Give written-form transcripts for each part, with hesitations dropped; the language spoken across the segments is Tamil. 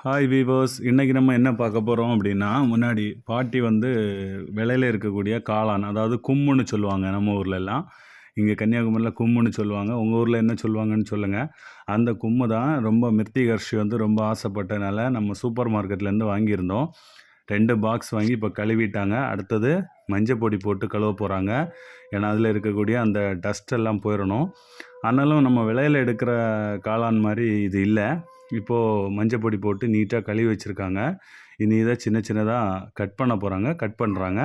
ஹாய் வீவர்ஸ், இன்றைக்கி நம்ம என்ன பார்க்க போகிறோம் அப்படின்னா, முன்னாடி பாட்டி வந்து விலையில இருக்கக்கூடிய காளான், அதாவது கும்முன்னு சொல்லுவாங்க நம்ம ஊர்லெல்லாம். இங்கே கன்னியாகுமரியில் கும்முன்னு சொல்லுவாங்க. உங்கள் ஊரில் என்ன சொல்லுவாங்கன்னு சொல்லுங்கள். அந்த கும்மு தான் ரொம்ப மிருத்திகர்ஷி வந்து ரொம்ப ஆசைப்பட்டனால நம்ம சூப்பர் மார்க்கெட்லேருந்து வாங்கியிருந்தோம். 2 பாக்ஸ் வாங்கி இப்போ கழுவிட்டாங்க. அடுத்தது மஞ்சள் பொடி போட்டு கழுவ போகிறாங்க. ஏன்னா அதில் இருக்கக்கூடிய அந்த டஸ்ட் எல்லாம் போயிடணும். ஆனாலும் நம்ம விலையில் எடுக்கிற காளான் மாதிரி இது இல்லை. இப்போது மஞ்சள் பொடி போட்டு நீட்டாக கழுவி வச்சுருக்காங்க. இனி இதை சின்ன சின்னதாக கட் பண்ண போகிறாங்க. கட் பண்ணுறாங்க.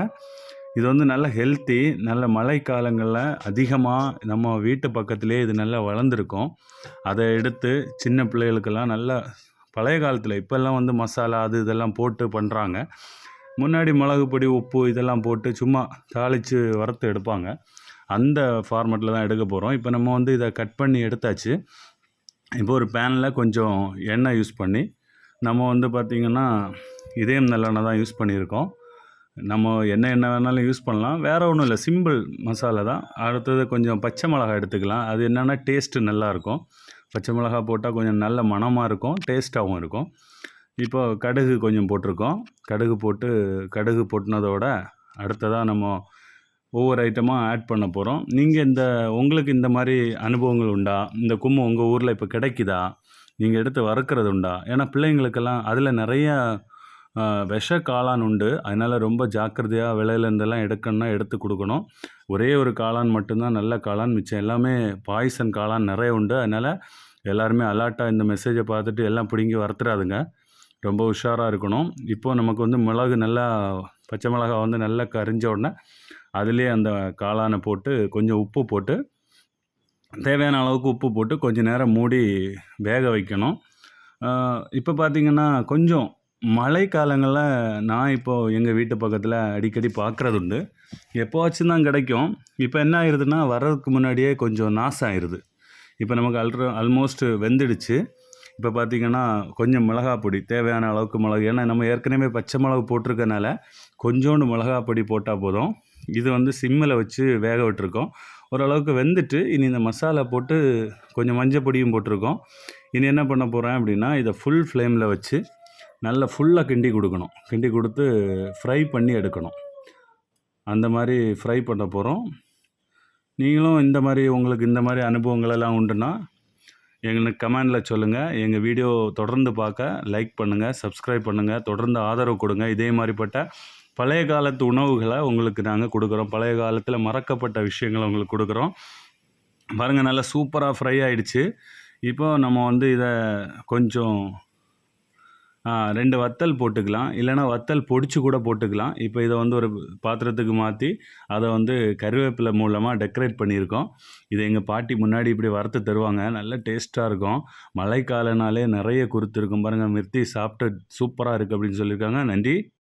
இது வந்து நல்ல ஹெல்த்தி. நல்ல மழை காலங்களில் அதிகமாக நம்ம வீட்டு பக்கத்திலே இது நல்லா வளர்ந்துருக்கும். அதை எடுத்து சின்ன பிள்ளைகளுக்கெல்லாம் நல்லா பழைய காலத்தில் இப்போல்லாம் வந்து மசாலா அது இதெல்லாம் போட்டு பண்ணுறாங்க. முன்னாடி மிளகு பொடி, உப்பு இதெல்லாம் போட்டு சும்மா தாளித்து வறுத்து எடுப்பாங்க. அந்த ஃபார்மெட்டில் தான் எடுக்க போகிறோம். இப்போ நம்ம வந்து இதை கட் பண்ணி எடுத்தாச்சு. இப்போ ஒரு பேனில் கொஞ்சம் எண்ணெய் யூஸ் பண்ணி நம்ம வந்து பார்த்திங்கன்னா இதயம் நல்லெண்ணெய் தான் யூஸ் பண்ணியிருக்கோம். நம்ம என்ன வேணாலும் யூஸ் பண்ணலாம். வேறு ஒன்றும் இல்லை, சிம்பிள் மசாலா தான். அடுத்தது கொஞ்சம் பச்சை மிளகாய் எடுத்துக்கலாம். அது என்னென்னா டேஸ்ட்டு நல்லாயிருக்கும். பச்சை மிளகாய் போட்டால் கொஞ்சம் நல்ல மணமாக இருக்கும், டேஸ்ட்டாகவும் இருக்கும். இப்போ கடுகு கொஞ்சம் போட்டிருக்கோம். கடுகு போட்டுனதோட அடுத்ததாக நம்ம ஒவ்வொரு ஐட்டமாக ஆட் பண்ண போகிறோம். நீங்கள் உங்களுக்கு இந்த மாதிரி அனுபவங்கள் உண்டா? இந்த கும்மு உங்கள் ஊரில் இப்போ கிடைக்குதா? நீங்கள் எடுத்து வறுக்கிறது உண்டா? ஏன்னா பிள்ளைங்களுக்கெல்லாம் அதில் நிறைய விஷ காளான் உண்டு. அதனால் ரொம்ப ஜாக்கிரதையாக விலையிலேருந்தெல்லாம் எடுக்கணுன்னா எடுத்து கொடுக்கணும். ஒரே ஒரு காளான் மட்டும்தான் நல்ல காளான், மிச்சம் எல்லாமே பாய்சன் காளான் நிறைய உண்டு. அதனால் எல்லாருமே அலர்ட்டாக இந்த மெசேஜை பார்த்துட்டு எல்லாம் பிடுங்கி வறுத்துறாதுங்க. ரொம்ப உஷாராக இருக்கணும். இப்போது நமக்கு வந்து மிளகு நல்லா பச்சை மிளகாய் வந்து நல்லா கரிஞ்ச உடனே அதிலே அந்த காளானை போட்டு கொஞ்சம் உப்பு போட்டு தேவையான அளவுக்கு உப்பு போட்டு கொஞ்சம் நேரம் மூடி வேக வைக்கணும். இப்போ பார்த்திங்கன்னா கொஞ்சம் மழை காலங்களில் நான் இப்போது எங்கள் வீட்டு பக்கத்தில் அடிக்கடி பார்க்குறது உண்டு. எப்போவாச்சும் தான் கிடைக்கும். இப்போ என்ன ஆயிடுதுன்னா வர்றதுக்கு முன்னாடியே கொஞ்சம் நாசம் ஆயிடுது. இப்போ நமக்கு ஆல்மோஸ்ட் வெந்துடுச்சு. இப்போ பார்த்திங்கன்னா கொஞ்சம் மிளகாய் பொடி, தேவையான அளவுக்கு மிளகு, ஏன்னா நம்ம ஏற்கனவே பச்சை மிளகு போட்டிருக்கனால கொஞ்சோண்டு மிளகாய் பொடி போட்டால் போதும். இது வந்து சிம்மில் வச்சு வேக விட்டுருக்கோம். ஓரளவுக்கு வெந்துட்டு இனி இந்த மசாலா போட்டு கொஞ்சம் மஞ்சள் பொடியும் போட்டிருக்கோம். இனி என்ன பண்ண போகிறேன் அப்படின்னா இதை ஃபுல் ஃப்ளேமில் வச்சு நல்லா ஃபுல்லாக கிண்டி கொடுக்கணும். கிண்டி கொடுத்து ஃப்ரை பண்ணி எடுக்கணும். அந்த மாதிரி ஃப்ரை பண்ண போகிறோம். நீங்களும் இந்த மாதிரி உங்களுக்கு இந்த மாதிரி அனுபவங்களெல்லாம் உண்டுன்னா எங்களுக்கு கமெண்டில் சொல்லுங்கள். எங்கள் வீடியோ தொடர்ந்து பார்க்க லைக் பண்ணுங்கள், சப்ஸ்கிரைப் பண்ணுங்கள், தொடர்ந்து ஆதரவு கொடுங்க. இதே மாதிரிப்பட்ட பழைய காலத்து உணவுகளை உங்களுக்கு நாங்கள் கொடுக்குறோம். பழைய காலத்தில் மறக்கப்பட்ட விஷயங்களை உங்களுக்கு கொடுக்குறோம். பாருங்கள், நல்லா சூப்பராக ஃப்ரை ஆகிடுச்சு. இப்போ நம்ம வந்து இதை கொஞ்சம் 2 வத்தல் போட்டுக்கலாம், இல்லைனா வத்தல் பொடிச்சு கூட போட்டுக்கலாம். இப்போ இதை வந்து ஒரு பாத்திரத்துக்கு மாற்றி அதை வந்து கருவேப்பிலை மூலமாக டெக்கரேட் பண்ணியிருக்கோம். இதை எங்கள் பாட்டி முன்னாடி இப்படி வறுத்து தருவாங்க. நல்ல டேஸ்ட்டாக இருக்கும். மழைக்காலனாலே நிறைய குருத்து இருக்கும். பாருங்கள், மிர்த்தி சாப்பிட்டு சூப்பராக இருக்குது அப்படின்னு சொல்லியிருக்காங்க. நன்றி.